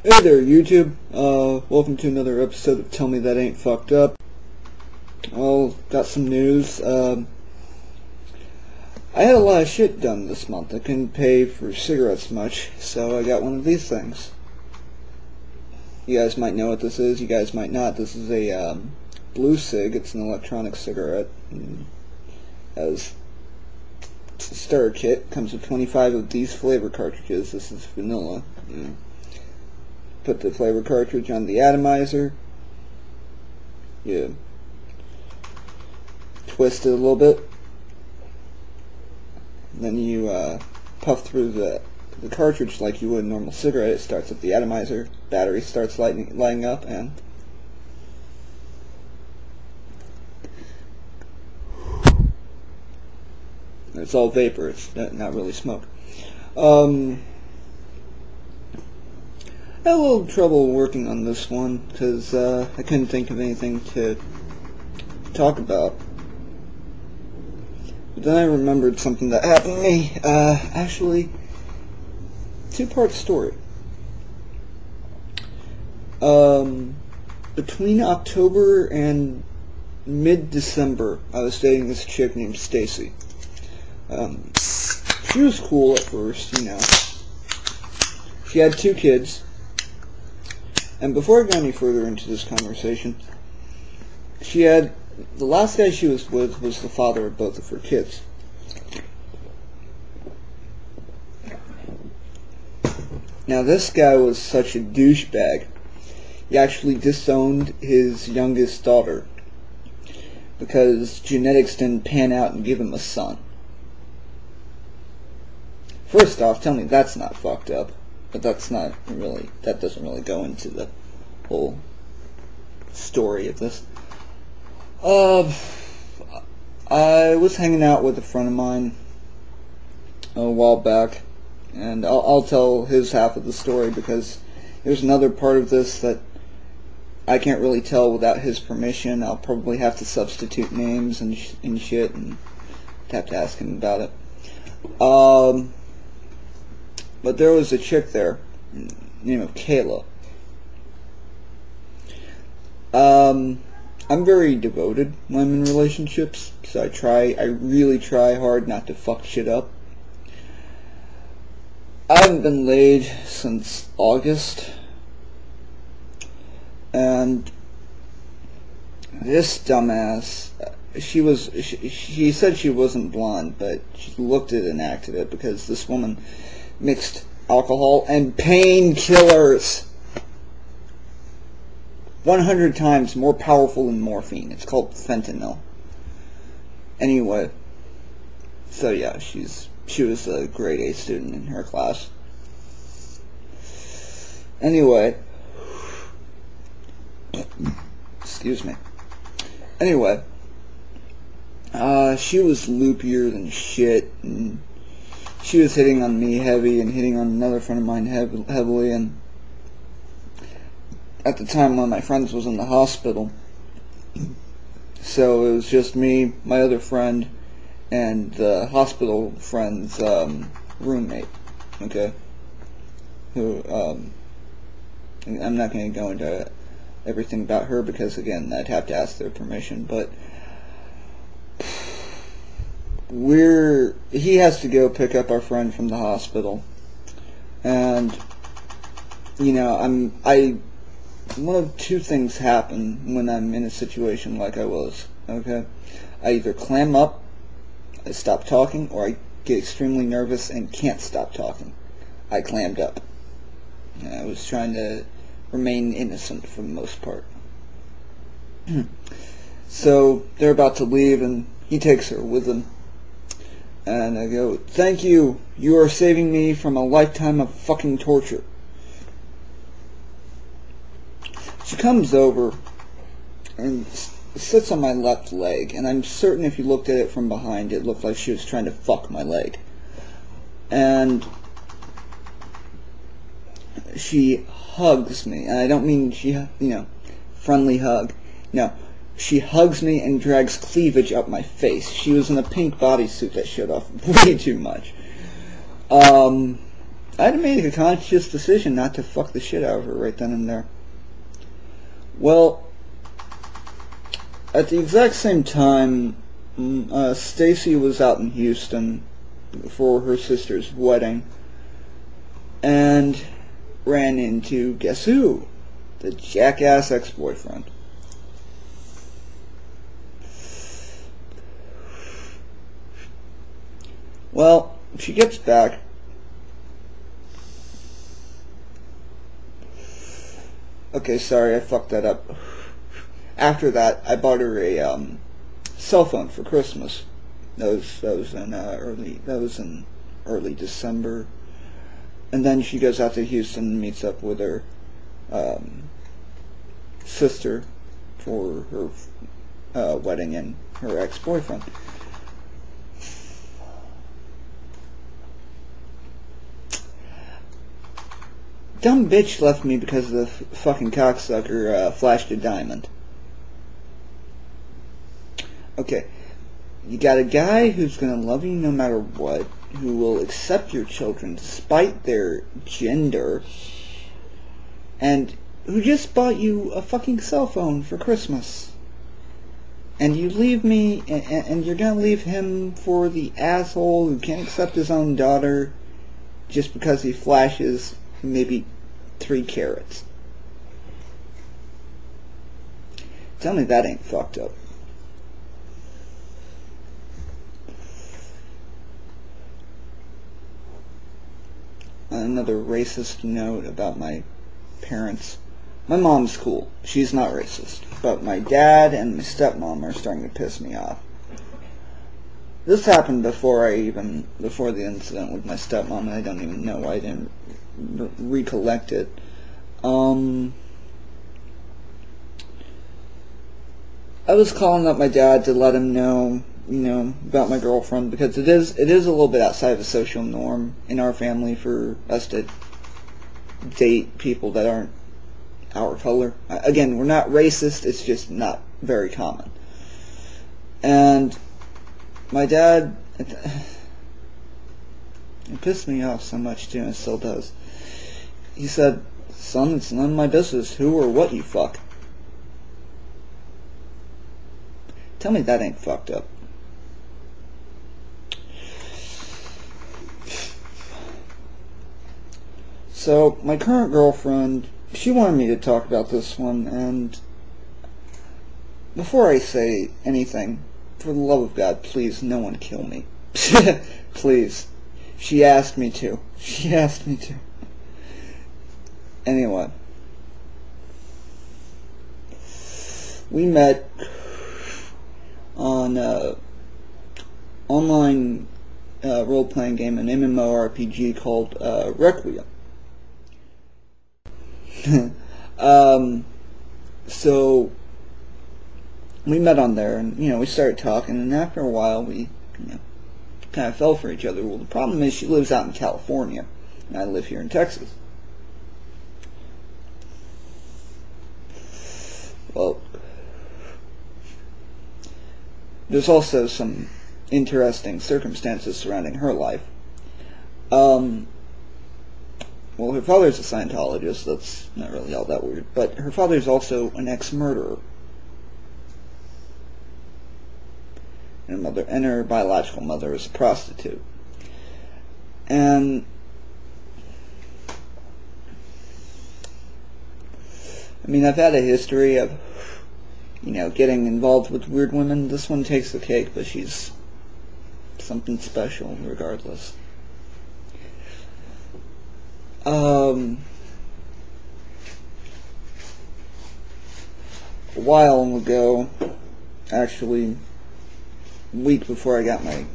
Hey there, YouTube. Welcome to another episode of Tell Me That Ain't Fucked Up. Well, got some news. I had a lot of shit done this month. I couldn't pay for cigarettes much, so I got one of these things. You guys might know what this is, you guys might not. This is a blue cig. It's an electronic cigarette. And has a starter kit. Comes with 25 of these flavor cartridges. This is vanilla. Put the flavor cartridge on the atomizer. You twist it a little bit. Then you puff through the cartridge like you would a normal cigarette. It starts at the atomizer. Battery starts lighting up, and it's all vapor. It's not really smoke. I had a little trouble working on this one because I couldn't think of anything to talk about. But then I remembered something that happened to me. Actually, two-part story. Between October and mid-December, I was dating this chick named Stacy. She was cool at first, you know. She had 2 kids. And before I go any further into this conversation, the last guy she was with was the father of both of her kids. Now this guy was such a douchebag, he actually disowned his youngest daughter because genetics didn't pan out and give him a son. First off, tell me that's not fucked up. But that doesn't really go into the whole story of this. I was hanging out with a friend of mine a while back, and I'll tell his half of the story because there's another part of this that I can't really tell without his permission. I'll probably have to substitute names and shit, and have to ask him about it. But there was a chick there, name of Kayla. I'm very devoted when I'm in relationships, so I really try hard not to fuck shit up. I haven't been laid since August, and this dumbass, she said she wasn't blonde, but she looked it and acted it because this woman mixed alcohol and painkillers. 100 times more powerful than morphine. It's called fentanyl. Anyway, so yeah, she was a grade A student in her class. Anyway, excuse me. Anyway, she was loopier than shit, and she was hitting on me heavy and hitting on another friend of mine heavily, and at the time one of my friends was in the hospital, so it was just me, my other friend, and the hospital friend's roommate, okay, who, I'm not going to go into everything about her because, again, I'd have to ask their permission, but he has to go pick up our friend from the hospital, and you know, one of 2 things happen when I'm in a situation like I was, okay? I either clam up, I stop talking, or I get extremely nervous and can't stop talking. I clammed up. I was trying to remain innocent for the most part. So they're about to leave, and he takes her with him. And I go, "Thank you. You are saving me from a lifetime of fucking torture." She comes over and sits on my left leg, and I'm certain if you looked at it from behind, it looked like she was trying to fuck my leg. And she hugs me, and I don't mean friendly hug. No. She hugs me and drags cleavage up my face. She was in a pink bodysuit that showed off way too much. I had to make a conscious decision not to fuck the shit out of her right then and there. Well, at the exact same time, Stacy was out in Houston for her sister's wedding and ran into, guess who? The jackass ex-boyfriend. Well, she gets back. Okay, sorry, I fucked that up. After that, I bought her a cell phone for Christmas. That was in early December. And then she goes out to Houston and meets up with her sister for her wedding and her ex-boyfriend. Dumb bitch left me because the fucking cocksucker flashed a diamond. Okay, you got a guy who's gonna love you no matter what, who will accept your children despite their gender, and who just bought you a fucking cell phone for Christmas. And you leave me, and you're gonna leave him for the asshole who can't accept his own daughter just because he flashes maybe 3 carats. Tell me that ain't fucked up. Another racist note about my parents. My mom's cool. She's not racist. But my dad and my stepmom are starting to piss me off. This happened before the incident with my stepmom, and I don't even know why I didn't recollect it. I was calling up my dad to let him know, about my girlfriend, because it is a little bit outside of the social norm in our family for us to date people that aren't our color. Again, we're not racist, it's just not very common. And my dad, it pissed me off so much too, and it still does. He said, "Son, it's none of my business who or what you fuck." Tell me that ain't fucked up. So, my current girlfriend, she wanted me to talk about this one, and before I say anything, for the love of God, please, no one kill me. Please. She asked me to. She asked me to. Anyway. We met on online role-playing game, an MMORPG called Requiem. So we met on there, and we started talking, and after a while we kind of fell for each other. Well, the problem is she lives out in California, and I live here in Texas. Well, there's also some interesting circumstances surrounding her life. Well, her father's a Scientologist. That's not really all that weird. But her father's also an ex-murderer. And her biological mother is a prostitute. And I mean, I've had a history of, getting involved with weird women. This one takes the cake, but she's something special regardless. A while ago, actually, a week before I got my